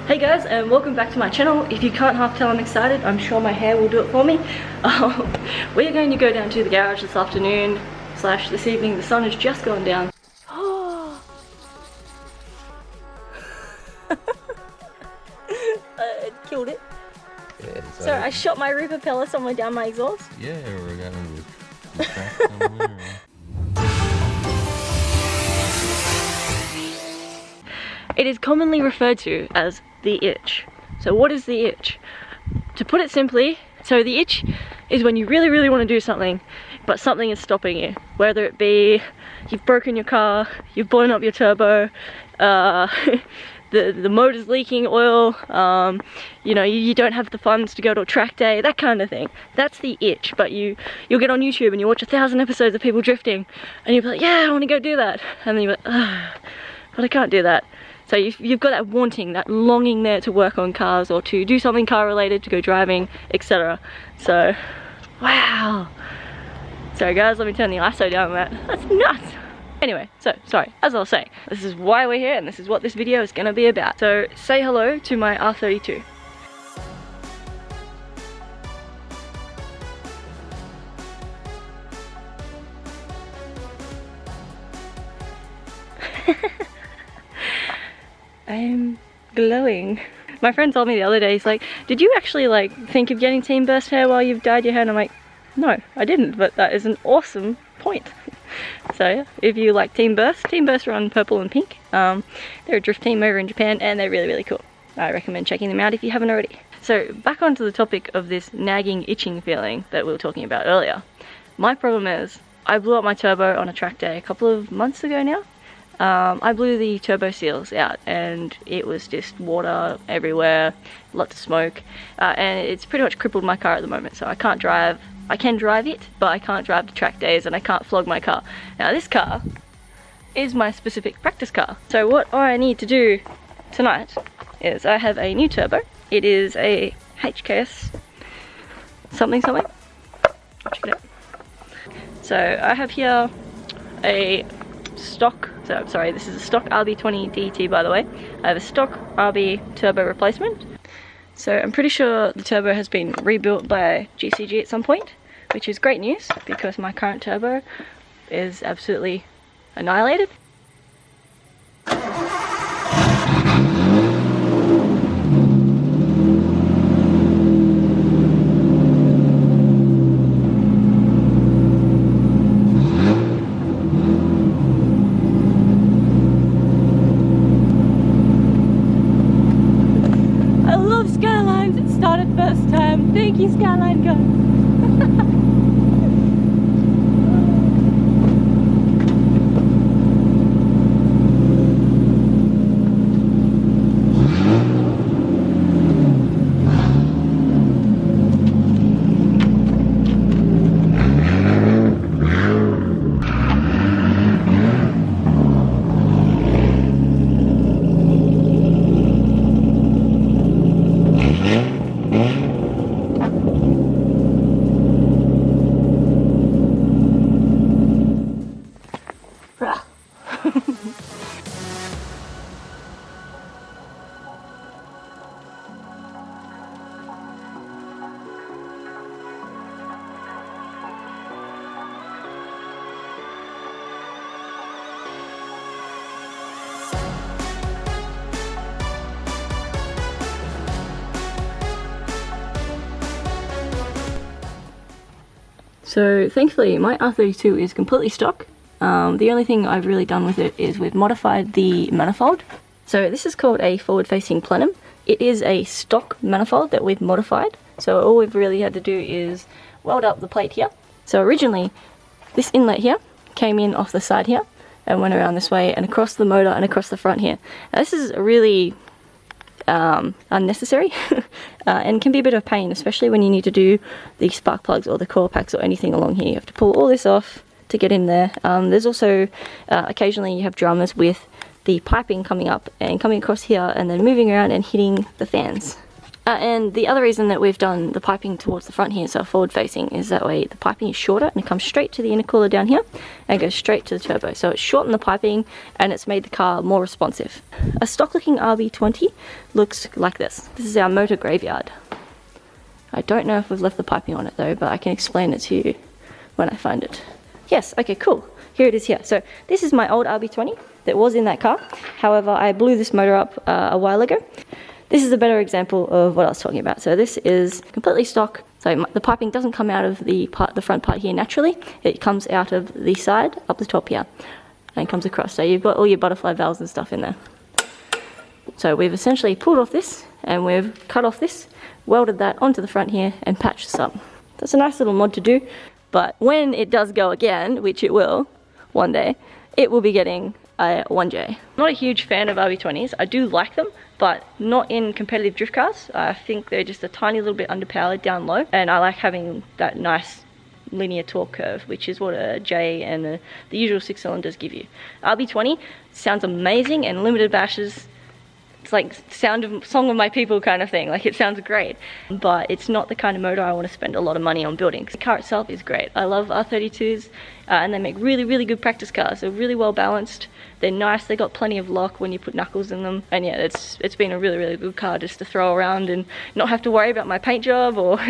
Hey guys, and welcome back to my channel. If you can't half tell I'm excited, I'm sure my hair will do it for me. We're going to go down to the garage this afternoon / this evening. The sun has just gone down. Killed it. Yeah, so I shot my rear propeller somewhere down my exhaust. Yeah, we're going to track somewhere. It is commonly referred to as the itch. So what is the itch? To put it simply, so the itch is when you really want to do something, but something is stopping you. Whether it be you've broken your car, you've blown up your turbo, the motor's leaking oil, you know, you don't have the funds to go to a track day, that kind of thing. That's the itch. But you'll get on YouTube and you watch 1,000 episodes of people drifting and you'll be like, yeah, I want to go do that. And then you're like, but I can't do that. So you've got that wanting, that longing there to work on cars or to do something car related, to go driving, etc. So, wow. Sorry guys, let me turn the ISO down on that. That's nuts. Anyway, so, sorry, as I was saying, this is why we're here and this is what this video is going to be about. So, say hello to my R32. I'm glowing. My friend told me the other day, he's like, did you actually like think of getting Team Burst hair while you've dyed your hair? And I'm like, no, I didn't, but that is an awesome point. So yeah, if you like Team Burst run purple and pink. They're a drift team over in Japan and they're really cool. I recommend checking them out if you haven't already. So back onto the topic of this nagging itching feeling that we were talking about earlier. My problem is, I blew up my turbo on a track day a couple of months ago now. I blew the turbo seals out and it was just water everywhere, lots of smoke, and it's pretty much crippled my car at the moment, so I can't drive. I can drive it, but I can't drive the track days and I can't flog my car. Now this car is my specific practice car. So what I need to do tonight is I have a new turbo. It is a HKS something. Check it out. So I have here a stock, so sorry, this is a stock RB20 DT by the way. I have a stock RB turbo replacement. So I'm pretty sure the turbo has been rebuilt by GCG at some point, which is great news because my current turbo is absolutely annihilated. Started first time. Thank you, Skyline God. So thankfully my R32 is completely stock. The only thing I've really done with it is we've modified the manifold. So this is called a forward-facing plenum. It is a stock manifold that we've modified. So all we've really had to do is weld up the plate here. So originally this inlet here came in off the side here and went around this way and across the motor and across the front here. Now this is a really unnecessary and can be a bit of a pain, especially when you need to do the spark plugs or the coil packs or anything along here. You have to pull all this off to get in there. There's also occasionally you have drummers with the piping coming up and coming across here and then moving around and hitting the fans. And the other reason that we've done the piping towards the front here, so forward facing, is that way the piping is shorter and it comes straight to the intercooler down here and goes straight to the turbo. So it's shortened the piping and it's made the car more responsive. A stock looking RB20 looks like this. This is our motor graveyard. I don't know if we've left the piping on it though, but I can explain it to you when I find it. Yes, okay, cool. Here it is here. So this is my old RB20 that was in that car. However, I blew this motor up a while ago. This is a better example of what I was talking about. So this is completely stock. So the piping doesn't come out of the front part here naturally. It comes out of the side, up the top here, and comes across. So you've got all your butterfly valves and stuff in there. So we've essentially pulled off this, and we've cut off this, welded that onto the front here, and patched this up. That's a nice little mod to do, but when it does go again, which it will one day, it will be getting a 1J. I'm not a huge fan of RB20s. I do like them, but not in competitive drift cars. I think they're just a tiny little bit underpowered down low, and I like having that nice linear torque curve, which is what a J and the usual 6 cylinders give you. RB20 sounds amazing, and limited bashes, it's like song of my people kind of thing. Like, it sounds great, but it's not the kind of motor I want to spend a lot of money on building. The car itself is great. I love R32s, and they make really, really good practice cars. They're really well balanced. They're nice. They got plenty of lock when you put knuckles in them. And yeah, it's been a really, really good car just to throw around and not have to worry about my paint job or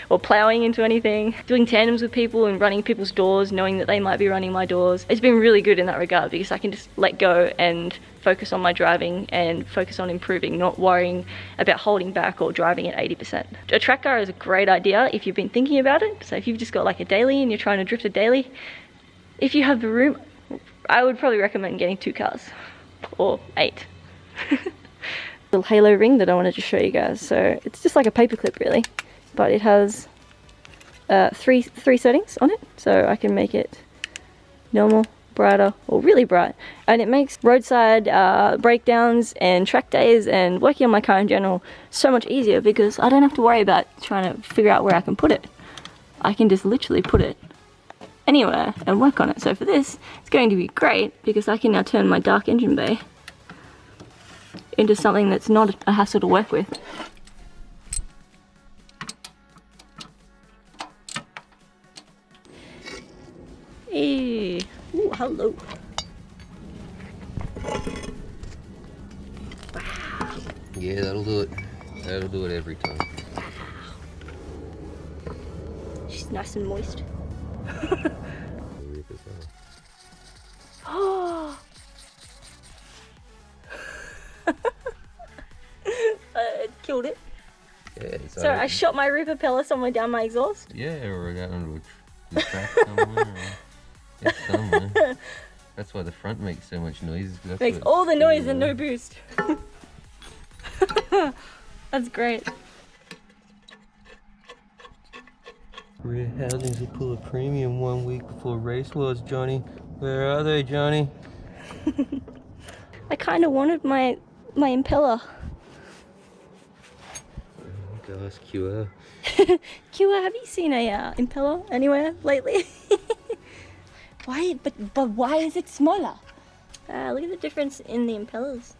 or plowing into anything. Doing tandems with people and running people's doors, knowing that they might be running my doors. It's been really good in that regard because I can just let go and focus on my driving and focus on improving, not worrying about holding back or driving at 80%. A track car is a great idea if you've been thinking about it. So if you've just got like a daily and you're trying to drift a daily, if you have the room, I would probably recommend getting 2 cars or 8. Little halo ring that I wanted to show you guys. So it's just like a paperclip really, but it has three settings on it. So I can make it normal, brighter, or really bright, and it makes roadside breakdowns and track days and working on my car in general so much easier because I don't have to worry about trying to figure out where I can put it. I can just literally put it anywhere and work on it. So for this, it's going to be great because I can now turn my dark engine bay into something that's not a hassle to work with. Hey, ooh, hello. Wow. Yeah, that'll do it. That'll do it every time. She's nice and moist. Oh. It killed it. Yeah, so I shot my rear propeller somewhere down my exhaust. Yeah, or got into a track somewhere. Or somewhere. That's why the front makes so much noise. That's makes all the noise and no boost. That's great. Rear housings will pull a premium 1 week before race was, Johnny. Where are they, Johnny? I kind of wanted my impeller. Gosh, QR. QR, have you seen a impeller anywhere lately? Why? But why is it smaller? Look at the difference in the impellers.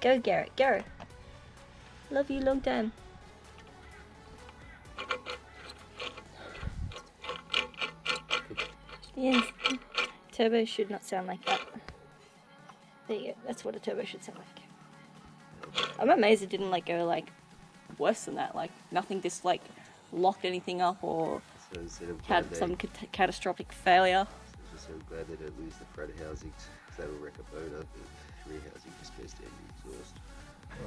Go, Garrett, go. Love you long time. Yes. Turbo should not sound like that. There you go. That's what a turbo should sound like. I'm amazed it didn't like go like worse than that. Like nothing just like locked anything up or had some catastrophic failure. So glad they don't lose the front housings, because that'll wreck a motor. The rear housing just goes down your exhaust.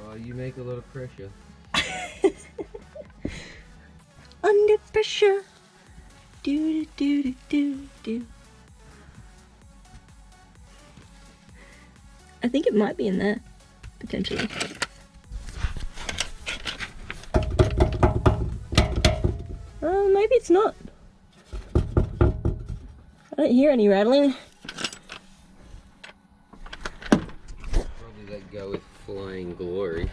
Oh, you make a lot of pressure. Under pressure. Do do do do do. I think it might be in there, potentially. Oh, maybe it's not. I don't hear any rattling. Probably let go with flying glory.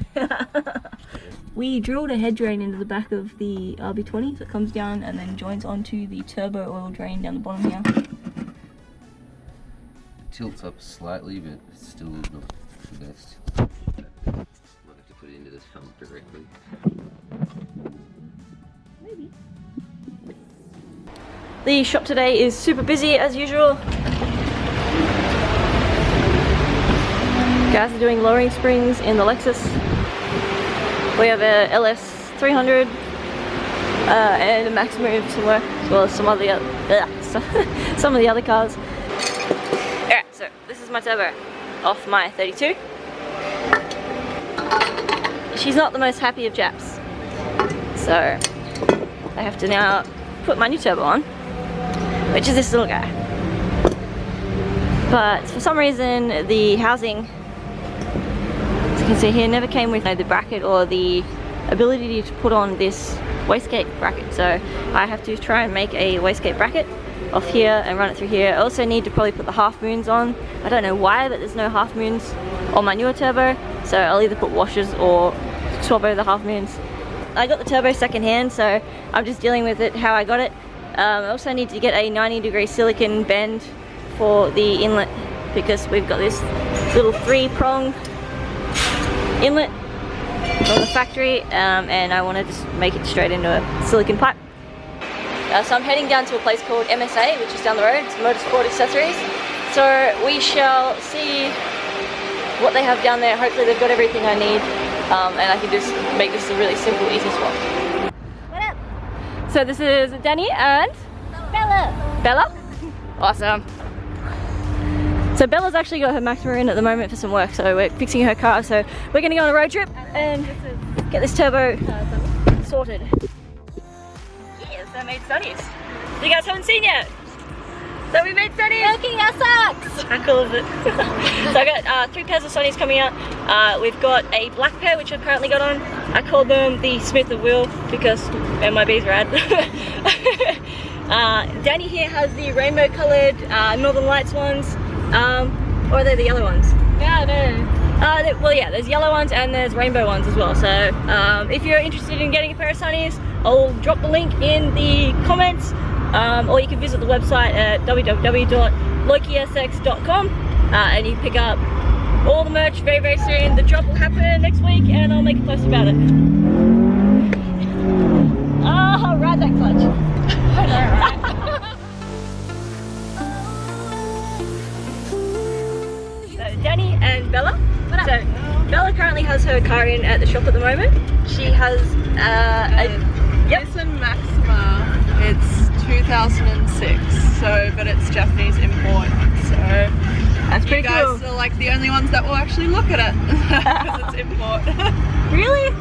We drilled a head drain into the back of the RB20, so it comes down and then joins onto the turbo oil drain down the bottom here. Tilts up slightly, but it's still not the best. Might have to put it into this hump. correctly. Maybe. The shop today is super busy as usual. Guys are doing lowering springs in the Lexus. We have a LS 300 and a Max Move somewhere, as well as some of the other cars. Alright, so this is my turbo off my 32. She's not the most happy of Japs, so I have to now put my new turbo on, which is this little guy. But for some reason the housing, as you can see here, never came with the bracket or the ability to put on this wastegate bracket, so I have to try and make a wastegate bracket off here and run it through here. I also need to probably put the half moons on. I don't know why, but there's no half moons on my newer turbo, so I'll either put washers or swap over the half moons. I got the turbo second hand, so I'm just dealing with it how I got it. I also need to get a 90-degree silicon bend for the inlet, because we've got this little 3-prong inlet from the factory, and I want to just make it straight into a silicon pipe. So I'm heading down to a place called MSA, which is down the road. It's Motorsport Accessories. So we shall see what they have down there. Hopefully they've got everything I need, and I can just make this a really simple, easy swap. What up? So this is Danny and Bella. Bella? Awesome. So Bella's actually got her Max Marine at the moment for some work, so we're fixing her car. So we're going to go on a road trip and get this turbo sorted. Yes, I made studies. You guys haven't seen yet. So we made studies. lokiSX. How cool is it? So I got 3 pairs of Sonny's coming out. We've got a black pair, which I've currently got on. I called them the Smith of Wheel because MIB's rad. Danny here has the rainbow coloured Northern Lights ones. Or are they the yellow ones? Yeah, no. Well, yeah, there's yellow ones and there's rainbow ones as well. So if you're interested in getting a pair of Sonny's, I'll drop the link in the comments, or you can visit the website at www.lokiSX.com, and you can pick up all the merch very, very soon. The drop will happen next week, and I'll make a post about it. Oh, ride that clutch. I know, right? Danny and Bella. So Bella currently has her car in at the shop at the moment. She has a Nissan Maxima. It's 2006, but it's Japanese import. So that's pretty cool. You guys are like the only ones that will actually look at it because it's import. Really?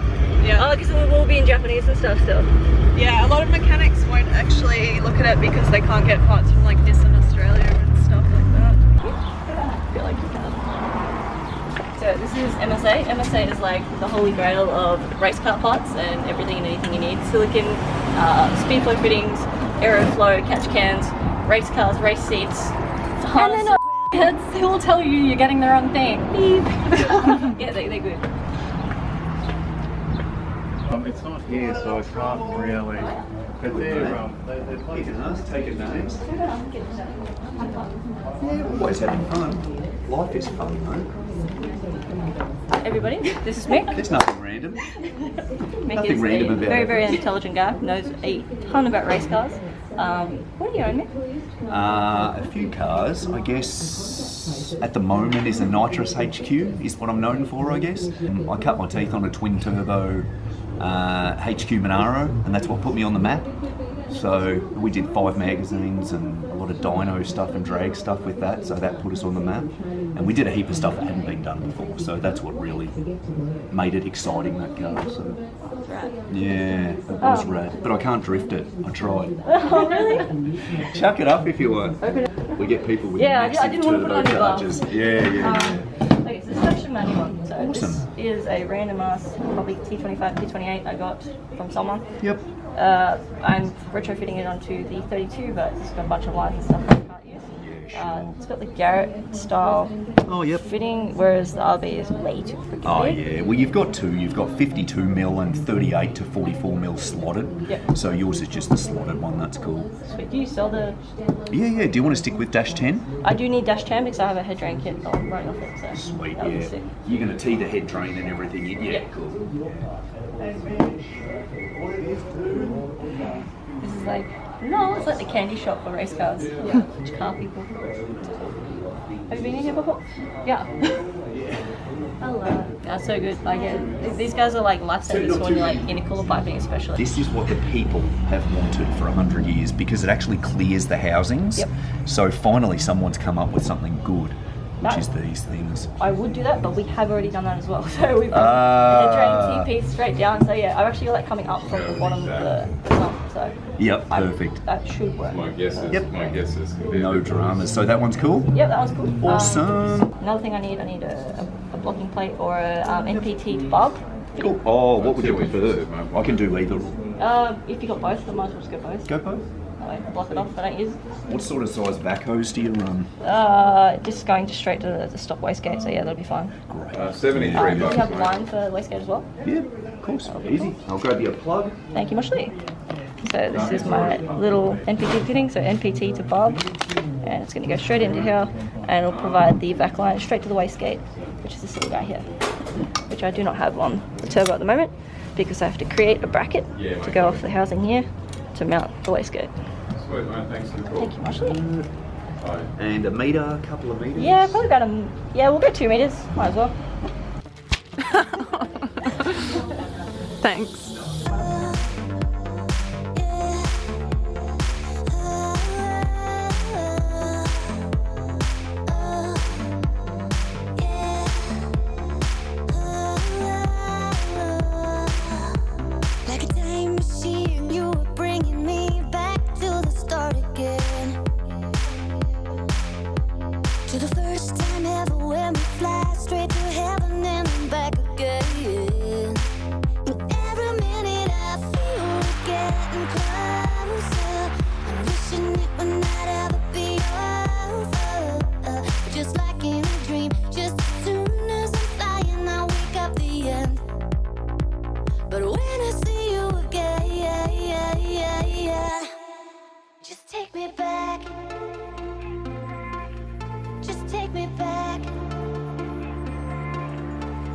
Yeah. Oh, because it will be in Japanese and stuff still. Yeah, a lot of mechanics won't actually look at it because they can't get parts from like Nissan Australia and stuff like that. I feel like you can. So this is MSA. MSA is like the holy grail of race car parts and everything and anything you need. Silicon, speed flow fittings, aeroflow, catch cans, race cars, race seats. And then kids who will tell you you're getting the wrong thing. Beep. Yeah, they're good. It's not here, so I can't really. But they're like taking names. Yeah, always having fun. Life is fun, mate. Everybody, this is Mick. There's nothing random. Mick Nothing is random a about very, it. very intelligent guy. Knows a ton about race cars. What do you own, Mick? A few cars, I guess. At the moment, is a nitrous HQ is what I'm known for, I guess. I cut my teeth on a twin turbo HQ Monaro, and that's what put me on the map. So we did 5 magazines and a lot of dyno stuff and drag stuff with that, so that put us on the map. And we did a heap of stuff that hadn't been done before, so that's what really made it exciting, that car. So Right. yeah, it was rad, but I can't drift it. I tried. Oh, really? Chuck it up if you want. We get people with Yeah, I massive didn't want to put it on your turbochargers. Yeah. Okay, so this is actually manual. So Awesome. this is a random ass, probably T25, T28 I got from someone. Yep. I'm retrofitting it onto the 32, but it's got a bunch of lines and stuff that I can't use. It's got the Garrett style Oh, yep. fitting, whereas the RB is way too freaking Oh big. yeah, well you've got two. You've got 52mm and 38 to 44mm slotted. Yep. So yours is just the slotted one. That's cool. Sweet. Do you sell the... Yeah. Do you want to stick with dash 10? I do need dash 10 because I have a head drain kit running off it. So Sweet. that would be Yeah. sick. You're gonna tee the head drain and everything. Yeah. Yeah. Cool. This is like, no, it's like the candy shop for race cars. Yeah. Which car people. Have you been in here before? Yeah. Hello. That's so good. Like, these guys are like lifesavers when you're like intercooler piping, especially. This is what the people have wanted for 100 years because it actually clears the housings. Yep. So finally someone's come up with something good, which That- is these things. I would do that, but we have already done that as well. So we've got the head drain TP straight down. So yeah, I've actually got that coming up from the bottom of the sump. So Yep, perfect. that should work. My guess is, Yep. my guess is No dramas. So that one's cool? Yep, that was cool. Awesome. Another thing I need a blocking plate or a NPT to bob. Cool. Oh, what would you prefer? I can do either. If you got both, then might as well just go both. Go both. That way, block it off if I don't use it. What sort of size vac hose do you run? Just going straight to the stop wastegate, so yeah, that'll be fine. Great. 73 Do you bucks, have mate. line for wastegate as well? Yeah, of course. Easy. I'll grab you a plug. Thank you, Moshley. So this is my little NPT fitting, so NPT to bob, and it's going to go straight into here, and it'll provide the vac line straight to the wastegate, which is this little guy here, which I do not have on the turbo at the moment, because I have to create a bracket to go off the housing here to mount the wastegate. Sweet, mate. Thanks for the call. Thank you, Moshley. Bye. And a metre, a couple of metres. Yeah, probably about we'll go 2 meters, might as well. Thanks. Like a time machine, you were bringing me back to the start again. To the first time ever when we fly straight to heaven and then back again. And every minute I feel we're getting closer. I'm wishing it would not ever be over. Just like in a dream, just as soon as I'm flying, I wake up the end. But when I see you again, just take me back. Just take me back.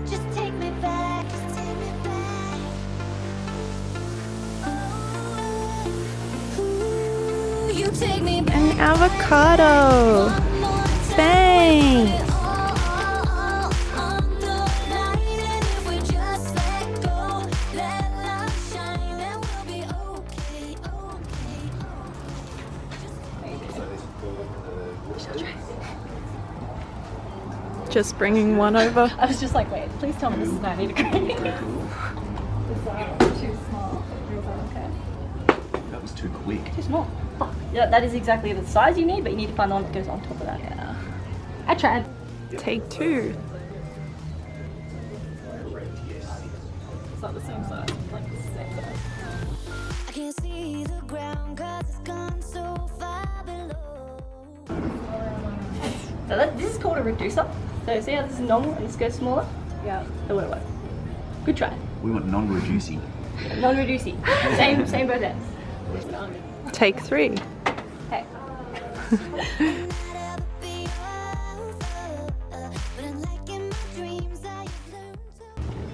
Just take me back. Just take me back. Ooh, you take me back. An avocado. One more time. Thanks. Just bringing one over. I was just like, wait, please tell me this is 90 degrees. It's too small. Okay. That was too quick. Too small. Fuck. Yeah, that is exactly the size you need, but you need to find the one that goes on top of that. Yeah. I tried. Take two. It's not the same size. It's like the same size. I can't see the ground 'cause it's gone so far below. So this is called a reducer. So see how this is normal and this goes smaller? Yeah. It would work. Good try. We want non-reducing. Non-reducing. Same both ends. Take three. Hey. But unlike in my dreams, I have learned to.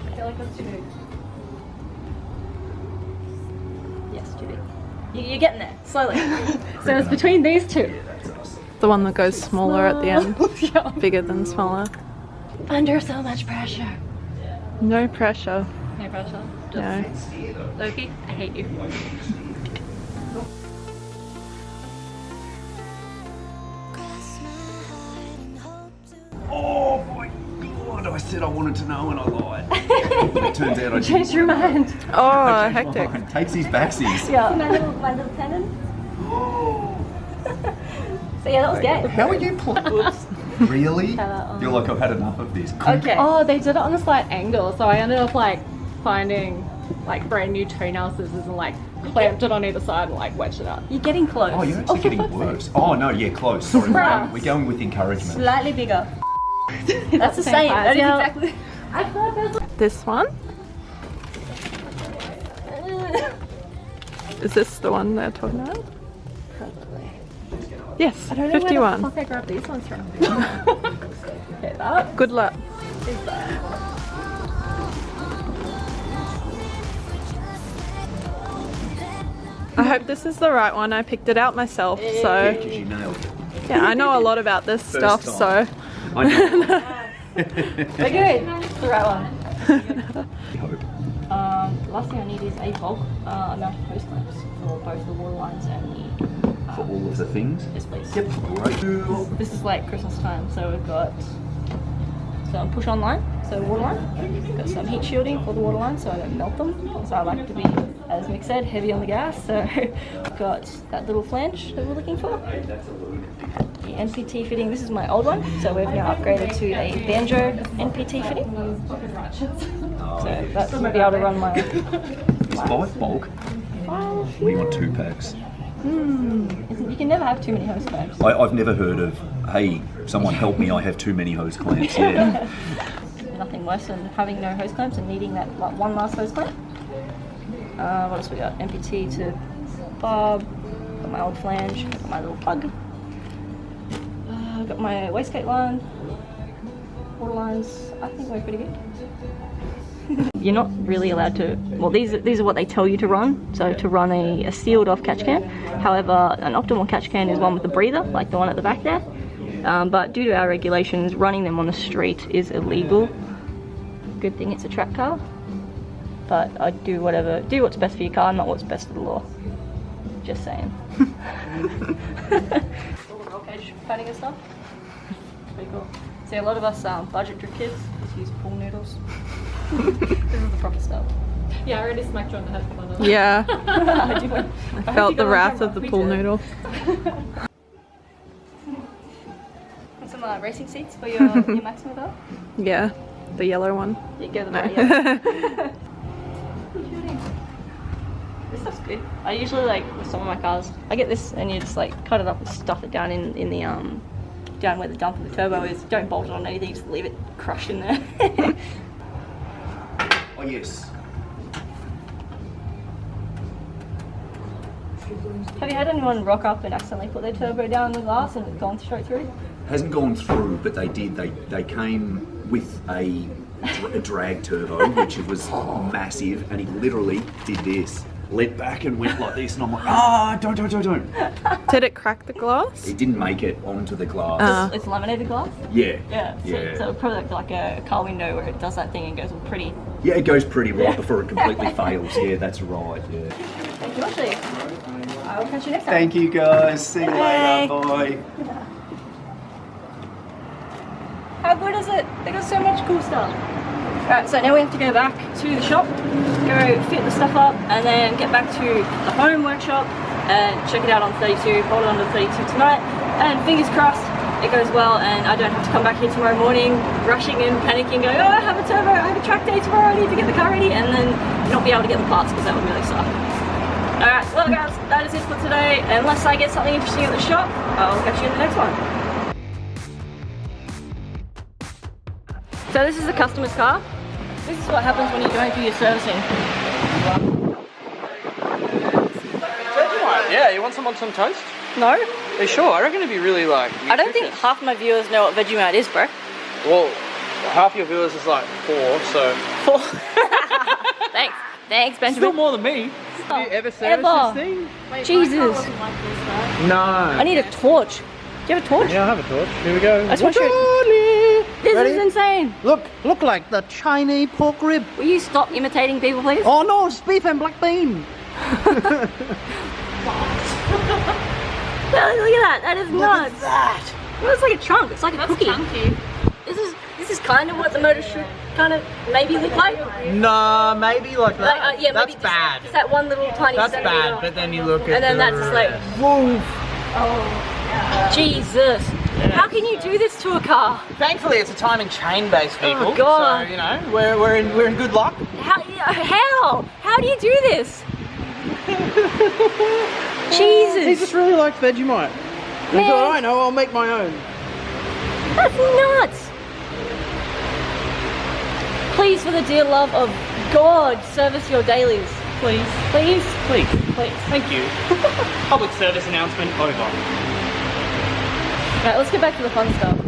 I feel like that's too big. Yes, too big. You're getting there, slowly. So it's between these two. The one that goes smaller at the end. Yeah. Bigger than smaller. Under so much pressure. No pressure. No pressure. No. Loki, I hate you. Cross my heart and hope to. Oh my god! I said I wanted to know and I lied. It turns out I Change didn't. your mind. Oh, hectic. Takes his backsies. Yeah. My little tendon. So yeah, that was gay. How are you playing? Really? You're like, I've had enough of this. Okay. Oh, they did it on a slight angle, so I ended up like finding like brand new toenail scissors and like clamped it on either side and like wedged it up. You're getting close. Oh, you're actually getting worse. Oh no, yeah, close. Sorry, we're going with encouragement. Slightly bigger. That's the same. That is exactly. I thought that was This one? Is this the one they're talking about? Yes, I don't know 51. where the fuck I grabbed these ones from. Okay, that Good luck. is that. I hope this is the right one. I picked it out myself, so Because you nailed it. yeah, I know a lot about this stuff, so I know. We're good. It's the right one. I hope. The last thing I need is a bulk amount of hose clamps for both the water lines and the. For all of the things. Yes, please. Yep, great. This is like Christmas time, so we've got some push on line, so water line. Got some heat shielding for the water line, so I don't melt them. So I like to be, as Mick said, heavy on the gas. So I've got that little flange that we're looking for. The NPT fitting. This is my old one, so we've now upgraded to a banjo NPT fitting. So that will be able to run my. Is 5 bulk? We want 2 packs. You can never have too many hose clamps. I've never heard of, hey, someone help me, I have too many hose clamps. Yeah. Nothing worse than having no hose clamps and needing that like one last hose clamp. What else we got? MPT to barb. Got my old flange. Got my little plug. Got my wastegate line. Water lines. I think we're pretty good. You're not really allowed to, well these are what they tell you to run, so to run a sealed off catch can. However, an optimal catch can is one with a breather, like the one at the back there. But due to our regulations, running them on the street is illegal. Good thing it's a track car. But I do what's best for your car, not what's best for the law. Just saying. All the roll cage padding and stuff. Pretty cool. See, a lot of us budgetary kids just use pool noodles. This is the proper stuff. Yeah, I already smacked you on the head for that. yeah, I felt the wrath of the pool noodle. And some racing seats for your Maxima though. Yeah, the yellow one. You go the right, yeah. This stuff's good. I usually like with some of my cars, I get this and you just like cut it up and stuff it down in the down where the dump of the turbo is. Don't bolt it on anything, just leave it crushed in there. Oh yes. Have you had anyone rock up and accidentally put their turbo down the glass and it's gone straight through? Hasn't gone through, but they did. They came with a drag turbo, which was massive, and he literally did this. Leant back and went like this, and I'm like, don't. Did it crack the glass? It didn't make it onto the glass. It's laminated glass? Yeah. So probably like a car window where it does that thing and goes all pretty. Yeah, it goes pretty right before it completely fails. Yeah, that's right. Yeah. Thank you, Ashley. I will catch you next time. Thank you guys. See you Bye. later. Bye. How good is it? They got so much cool stuff. Alright, so now we have to go back to the shop, go fit the stuff up, and then get back to the home workshop and check it out on 32, hold it on to 32 tonight, and fingers crossed it goes well and I don't have to come back here tomorrow morning rushing and panicking going, oh I have a turbo, I have a track day tomorrow, I need to get the car ready, and then not be able to get the parts because that would really suck. Alright, well guys, that is it for today. Unless I get something interesting at the shop, I'll catch you in the next one. So this is the customer's car. This is what happens when you don't do your servicing. Yeah, you want some on some toast? No? Are you sure? I reckon it'd be really like nutritious. I don't think half my viewers know what Vegemite is, bro. Well, half your viewers is like 4, so... 4. Thanks, Benjamin. Still more than me. Have you ever serviced this thing? Jesus. No. I need a torch. Do you have a torch? Yeah, I have a torch. Here we go. I just want to show This Ready? is insane. Look like the Chinese pork rib. Will you stop imitating people, please? Oh no, it's beef and black bean. Look at that. That is nuts. Look at that. Well, it's like a chunk. It's like a cookie. Chunky. This is kind of what the motor should kind of maybe look like. Nah, maybe like that. Like, yeah, that's maybe bad. Just that one little tiny That's centimeter. bad, but then you look at And then the that's just like, rest. woof. Oh, Jesus. How can you do this to a car? Thankfully, it's a time and chain based vehicle. God. So, you know, we're in good luck. How do you do this? Jesus. He just really liked Vegemite. And I thought, I know, I'll make my own. That's nuts. Please, for the dear love of God, service your dailies. Please. Please. Please. Please. Thank you. Public service announcement over. Right, let's get back to the fun stuff.